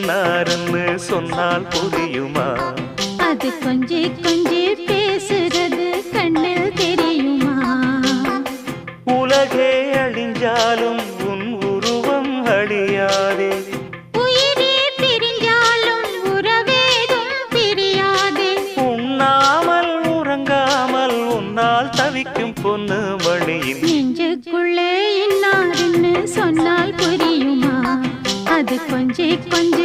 இன்னாருன்னு சொன்னால் புரியுமா? அது கொஞ்சி கொஞ்சி பேசுறது கண்ணில் தெரியுமா? உலகே அழிஞ்சாலும் உன் உருவம் அழியாதே. உயிரே பிரிஞ்சாலும் உறவேதும் பிரியாதே. உண்ணாமல் உறங்காமல் உன்னால் தவிக்கும் பொண்ணு மணியின் நெஞ்சுக்குள்ளே இன்னாருன்னு சொன்னால் புரியுமா? அது கொஞ்சி கொஞ்சி